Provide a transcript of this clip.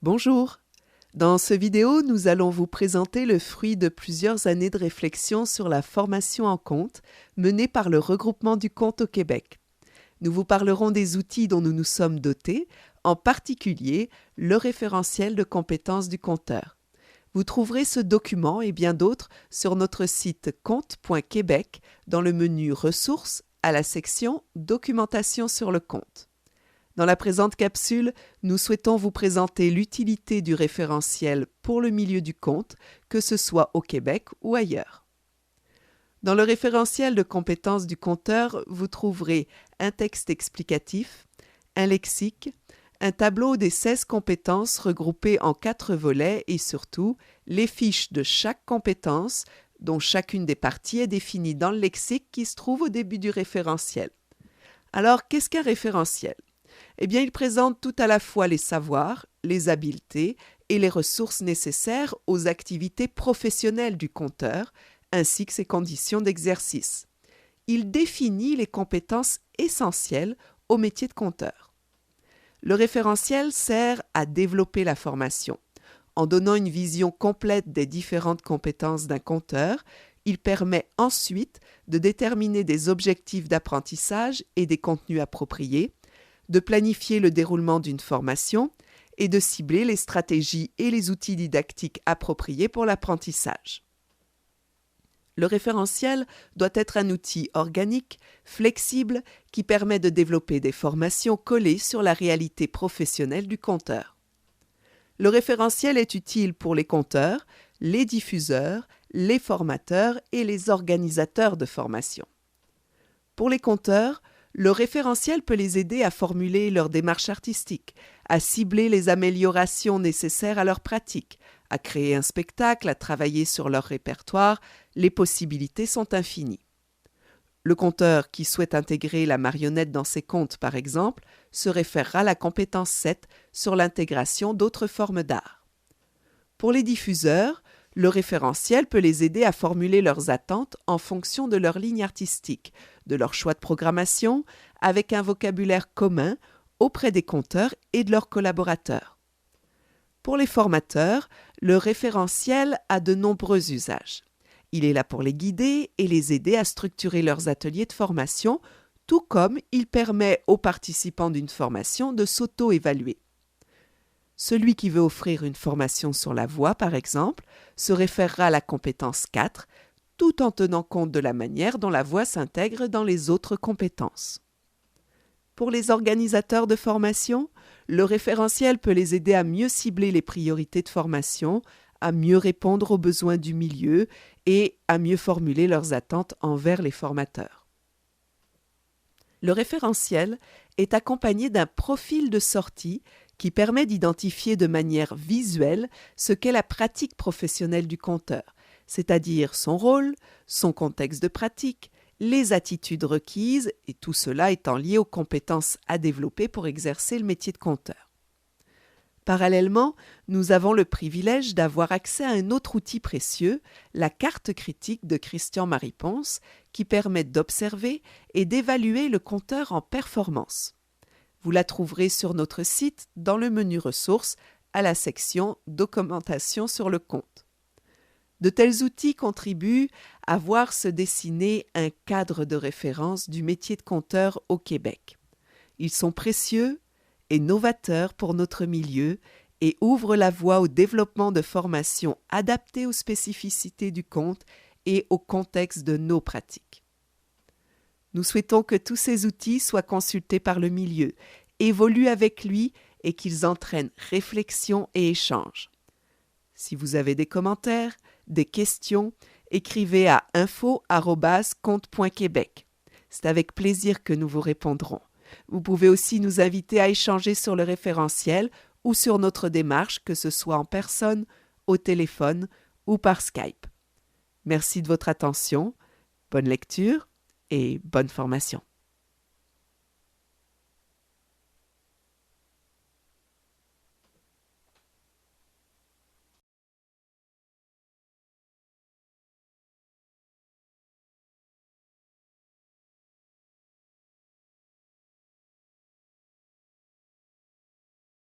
Bonjour! Dans ce vidéo, nous allons vous présenter le fruit de plusieurs années de réflexion sur la formation en compte menée par le regroupement du compte au Québec. Nous vous parlerons des outils dont nous nous sommes dotés, en particulier le référentiel de compétences du compteur. Vous trouverez ce document et bien d'autres sur notre site compte.québec dans le menu Ressources à la section Documentation sur le compte. Dans la présente capsule, nous souhaitons vous présenter l'utilité du référentiel pour le milieu du compte, que ce soit au Québec ou ailleurs. Dans le référentiel de compétences du compteur, vous trouverez un texte explicatif, un lexique, un tableau des 16 compétences regroupées en 4 volets et surtout les fiches de chaque compétence, dont chacune des parties est définie dans le lexique qui se trouve au début du référentiel. Alors, qu'est-ce qu'un référentiel ? Eh bien, il présente tout à la fois les savoirs, les habiletés et les ressources nécessaires aux activités professionnelles du compteur, ainsi que ses conditions d'exercice. Il définit les compétences essentielles au métier de compteur. Le référentiel sert à développer la formation. En donnant une vision complète des différentes compétences d'un compteur, il permet ensuite de déterminer des objectifs d'apprentissage et des contenus appropriés, de planifier le déroulement d'une formation et de cibler les stratégies et les outils didactiques appropriés pour l'apprentissage. Le référentiel doit être un outil organique, flexible, qui permet de développer des formations collées sur la réalité professionnelle du compteur. Le référentiel est utile pour les compteurs, les diffuseurs, les formateurs et les organisateurs de formation. Pour les compteurs, le référentiel peut les aider à formuler leur démarche artistique, à cibler les améliorations nécessaires à leur pratique, à créer un spectacle, à travailler sur leur répertoire. Les possibilités sont infinies. Le compteur qui souhaite intégrer la marionnette dans ses comptes, par exemple, se référera à la compétence 7 sur l'intégration d'autres formes d'art. Pour les diffuseurs, le référentiel peut les aider à formuler leurs attentes en fonction de leur ligne artistique, de leur choix de programmation, avec un vocabulaire commun auprès des compteurs et de leurs collaborateurs. Pour les formateurs, le référentiel a de nombreux usages. Il est là pour les guider et les aider à structurer leurs ateliers de formation, tout comme il permet aux participants d'une formation de s'auto-évaluer. Celui qui veut offrir une formation sur la voix, par exemple, se référera à la compétence 4, tout en tenant compte de la manière dont la voix s'intègre dans les autres compétences. Pour les organisateurs de formation, le référentiel peut les aider à mieux cibler les priorités de formation, à mieux répondre aux besoins du milieu et à mieux formuler leurs attentes envers les formateurs. Le référentiel est accompagné d'un profil de sortie qui permet d'identifier de manière visuelle ce qu'est la pratique professionnelle du compteur, c'est-à-dire son rôle, son contexte de pratique, les attitudes requises, et tout cela étant lié aux compétences à développer pour exercer le métier de compteur. Parallèlement, nous avons le privilège d'avoir accès à un autre outil précieux, la carte critique de Christian-Marie Ponce, qui permet d'observer et d'évaluer le compteur en performance. Vous la trouverez sur notre site dans le menu Ressources à la section Documentation sur le compte. De tels outils contribuent à voir se dessiner un cadre de référence du métier de compteur au Québec. Ils sont précieux et novateurs pour notre milieu et ouvrent la voie au développement de formations adaptées aux spécificités du compte et au contexte de nos pratiques. Nous souhaitons que tous ces outils soient consultés par le milieu, évoluent avec lui et qu'ils entraînent réflexion et échange. Si vous avez des commentaires, des questions, écrivez à info@compte.québec. C'est avec plaisir que nous vous répondrons. Vous pouvez aussi nous inviter à échanger sur le référentiel ou sur notre démarche, que ce soit en personne, au téléphone ou par Skype. Merci de votre attention, bonne lecture et bonne formation.